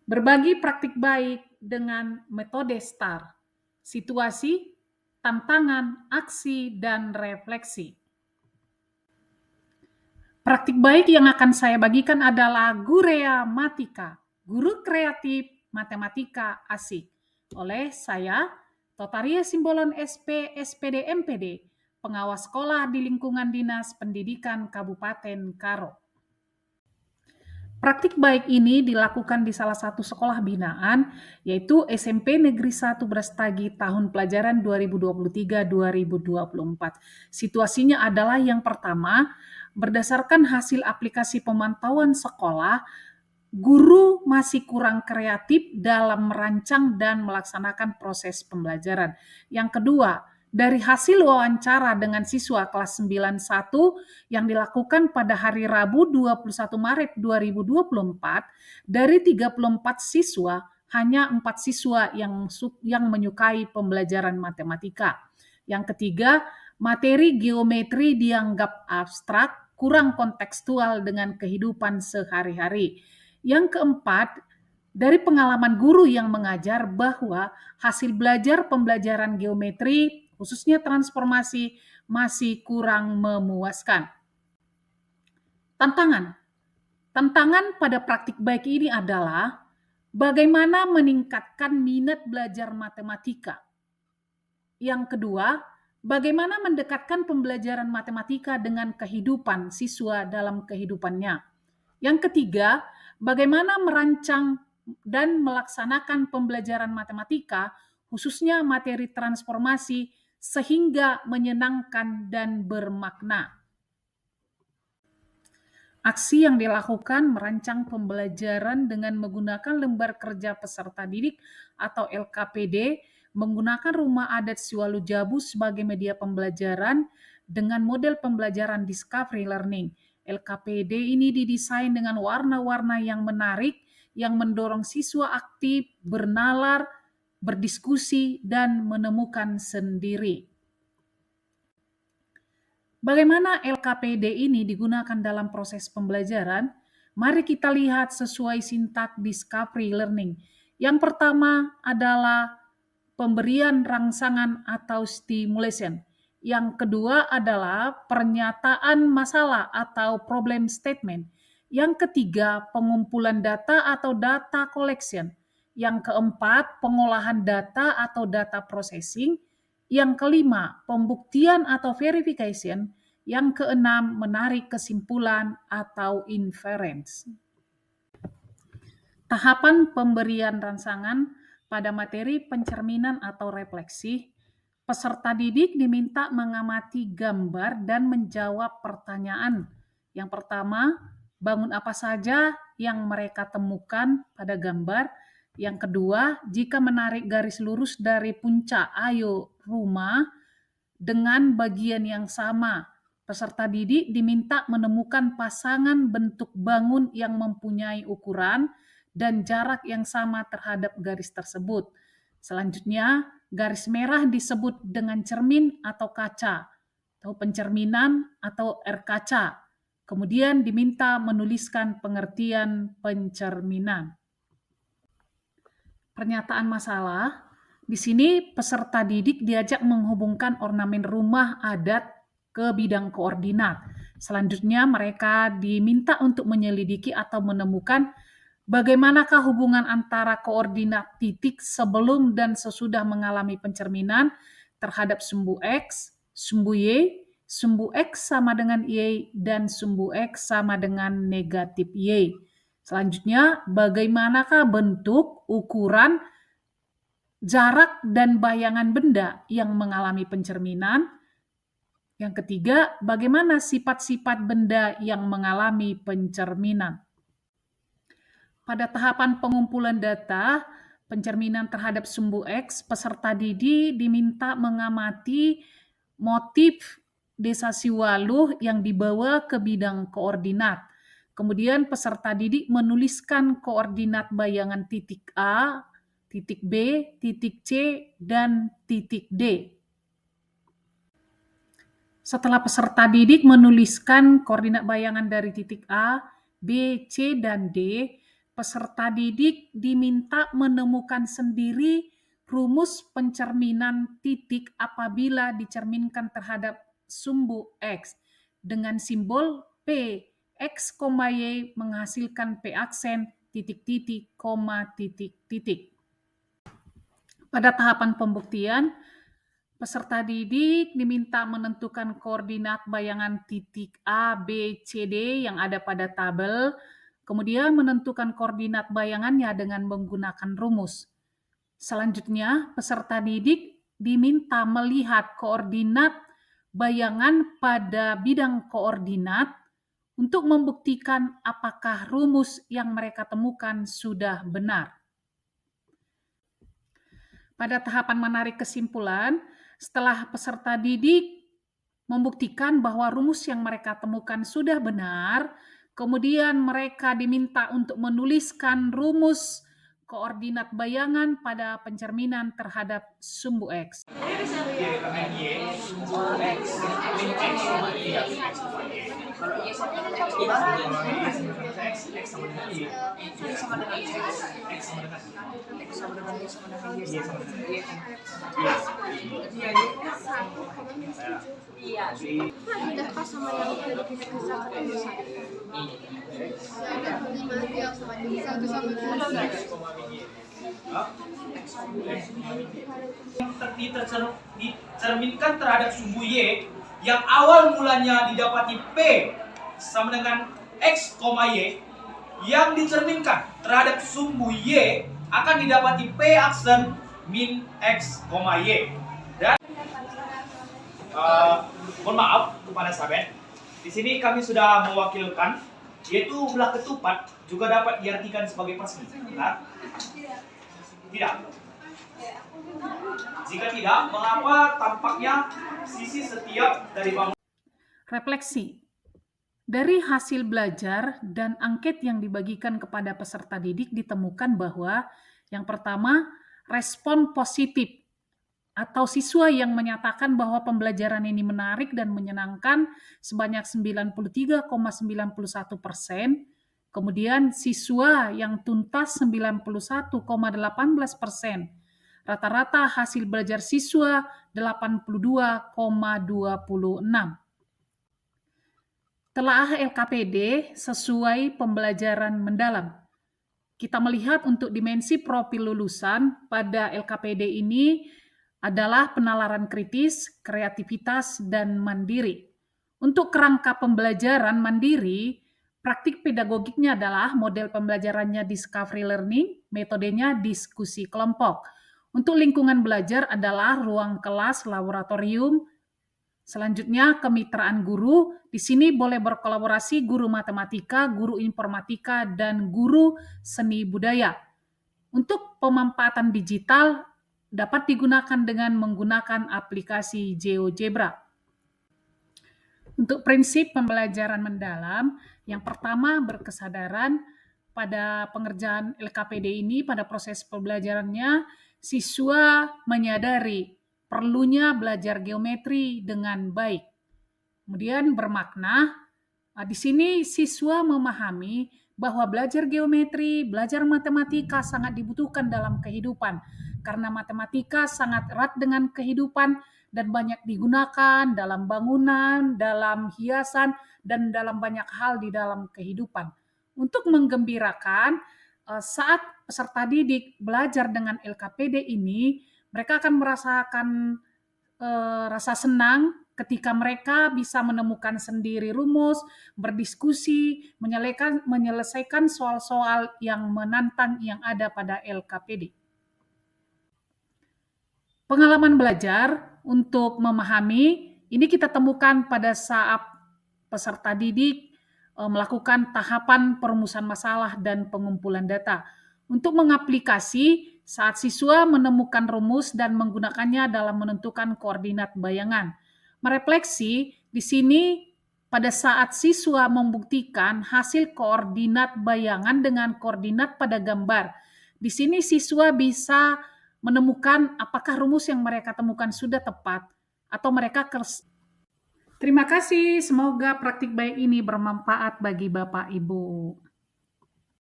Berbagi praktik baik dengan metode STAR, situasi, tantangan, aksi, dan refleksi. Praktik baik yang akan saya bagikan adalah Gurea Matika, Guru Kreatif Matematika Asik, oleh saya, Totaria Simbolon SP SPD MPD, pengawas sekolah di lingkungan Dinas Pendidikan Kabupaten Karo. Praktik baik ini dilakukan di salah satu sekolah binaan, yaitu SMP Negeri 1 Brastagi tahun pelajaran 2023-2024. Situasinya adalah yang pertama, berdasarkan hasil aplikasi pemantauan sekolah, guru masih kurang kreatif dalam merancang dan melaksanakan proses pembelajaran. Yang kedua, dari hasil wawancara dengan siswa kelas 91 yang dilakukan pada hari Rabu 21 Maret 2024, dari 34 siswa, hanya 4 siswa yang menyukai pembelajaran matematika. Yang ketiga, materi geometri dianggap abstrak, kurang kontekstual dengan kehidupan sehari-hari. Yang keempat, dari pengalaman guru yang mengajar bahwa hasil belajar pembelajaran geometri, khususnya transformasi, masih kurang memuaskan. Tantangan pada praktik baik ini adalah bagaimana meningkatkan minat belajar matematika. Yang kedua, bagaimana mendekatkan pembelajaran matematika dengan kehidupan siswa dalam kehidupannya. Yang ketiga, bagaimana merancang dan melaksanakan pembelajaran matematika, khususnya materi transformasi, sehingga menyenangkan dan bermakna. Aksi yang dilakukan merancang pembelajaran dengan menggunakan lembar kerja peserta didik atau LKPD, menggunakan rumah adat Siwalu Jabu sebagai media pembelajaran dengan model pembelajaran discovery learning. LKPD ini didesain dengan warna-warna yang menarik, yang mendorong siswa aktif, bernalar, berdiskusi, dan menemukan sendiri. Bagaimana LKPD ini digunakan dalam proses pembelajaran? Mari kita lihat sesuai sintak discovery learning. Yang pertama adalah pemberian rangsangan atau stimulation. Yang kedua adalah pernyataan masalah atau problem statement. Yang ketiga, pengumpulan data atau data collection. Yang keempat, pengolahan data atau data processing. Yang kelima, pembuktian atau verification. Yang keenam, menarik kesimpulan atau inference. Tahapan pemberian rangsangan pada materi pencerminan atau refleksi, peserta didik diminta mengamati gambar dan menjawab pertanyaan. Yang pertama, bangun apa saja yang mereka temukan pada gambar. Yang kedua, jika menarik garis lurus dari puncak ayo rumah dengan bagian yang sama, peserta didik diminta menemukan pasangan bentuk bangun yang mempunyai ukuran dan jarak yang sama terhadap garis tersebut. Selanjutnya, garis merah disebut dengan cermin atau kaca, atau pencerminan atau air kaca. Kemudian diminta menuliskan pengertian pencerminan. Pernyataan masalah, di sini peserta didik diajak menghubungkan ornamen rumah adat ke bidang koordinat. Selanjutnya mereka diminta untuk menyelidiki atau menemukan bagaimanakah hubungan antara koordinat titik sebelum dan sesudah mengalami pencerminan terhadap sumbu X, sumbu Y, sumbu X sama dengan Y, dan sumbu X sama dengan negatif Y. Selanjutnya, bagaimanakah bentuk, ukuran, jarak, dan bayangan benda yang mengalami pencerminan? Yang ketiga, bagaimana sifat-sifat benda yang mengalami pencerminan? Pada tahapan pengumpulan data, pencerminan terhadap sumbu X, peserta didik diminta mengamati motif desa Siwaluh yang dibawa ke bidang koordinat. Kemudian peserta didik menuliskan koordinat bayangan titik A, titik B, titik C, dan titik D. Setelah peserta didik menuliskan koordinat bayangan dari titik A, B, C, dan D, peserta didik diminta menemukan sendiri rumus pencerminan titik apabila dicerminkan terhadap sumbu X dengan simbol P, X, Y menghasilkan P aksen, titik, titik, koma, titik, titik. Pada tahapan pembuktian, peserta didik diminta menentukan koordinat bayangan titik A, B, C, D yang ada pada tabel, kemudian menentukan koordinat bayangannya dengan menggunakan rumus. Selanjutnya, peserta didik diminta melihat koordinat bayangan pada bidang koordinat untuk membuktikan apakah rumus yang mereka temukan sudah benar. Pada tahapan menarik kesimpulan, setelah peserta didik membuktikan bahwa rumus yang mereka temukan sudah benar, kemudian mereka diminta untuk menuliskan rumus koordinat bayangan pada pencerminan terhadap sumbu X. Udah pas sama yang udah dipisah ketemu satu sama dicerminkan terhadap sumbu Y yang awal mulanya didapati P sama dengan X, Y yang dicerminkan terhadap sumbu Y akan didapati P aksen min X, Y. Dan mohon maaf kepada sahabat, di sini kami sudah mewakilkan, yaitu belah ketupat juga dapat diartikan sebagai persegi. Benar? Tidak. Jika tidak, mengapa tampaknya sisi setiap dari bangunan? Refleksi. Dari hasil belajar dan angket yang dibagikan kepada peserta didik ditemukan bahwa yang pertama, respon positif atau siswa yang menyatakan bahwa pembelajaran ini menarik dan menyenangkan sebanyak 93,91%, kemudian siswa yang tuntas 91,18%, rata-rata hasil belajar siswa 82,26. Telaah LKPD sesuai pembelajaran mendalam. Kita melihat untuk dimensi profil lulusan pada LKPD ini adalah penalaran kritis, kreativitas, dan mandiri. Untuk kerangka pembelajaran mandiri, praktik pedagogiknya adalah model pembelajarannya discovery learning, metodenya diskusi kelompok. Untuk lingkungan belajar adalah ruang kelas, laboratorium. Selanjutnya, kemitraan guru. Di sini boleh berkolaborasi guru matematika, guru informatika, dan guru seni budaya. Untuk pemanfaatan digital dapat digunakan dengan menggunakan aplikasi GeoGebra. Untuk prinsip pembelajaran mendalam, yang pertama berkesadaran pada pengerjaan LKPD ini, pada proses pembelajarannya, siswa menyadari perlunya belajar geometri dengan baik. Kemudian bermakna, di sini siswa memahami bahwa belajar geometri, belajar matematika sangat dibutuhkan dalam kehidupan, karena matematika sangat erat dengan kehidupan dan banyak digunakan dalam bangunan, dalam hiasan, dan dalam banyak hal di dalam kehidupan. Untuk menggembirakan, saat peserta didik belajar dengan LKPD ini, mereka akan merasakan rasa senang ketika mereka bisa menemukan sendiri rumus, berdiskusi, menyelesaikan soal-soal yang menantang yang ada pada LKPD. Pengalaman belajar untuk memahami, ini kita temukan pada saat peserta didik melakukan tahapan perumusan masalah dan pengumpulan data. Untuk mengaplikasi, saat siswa menemukan rumus dan menggunakannya dalam menentukan koordinat bayangan. Merefleksi, di sini pada saat siswa membuktikan hasil koordinat bayangan dengan koordinat pada gambar. Di sini siswa bisa menemukan apakah rumus yang mereka temukan sudah tepat atau mereka Terima kasih, semoga praktik baik ini bermanfaat bagi Bapak Ibu.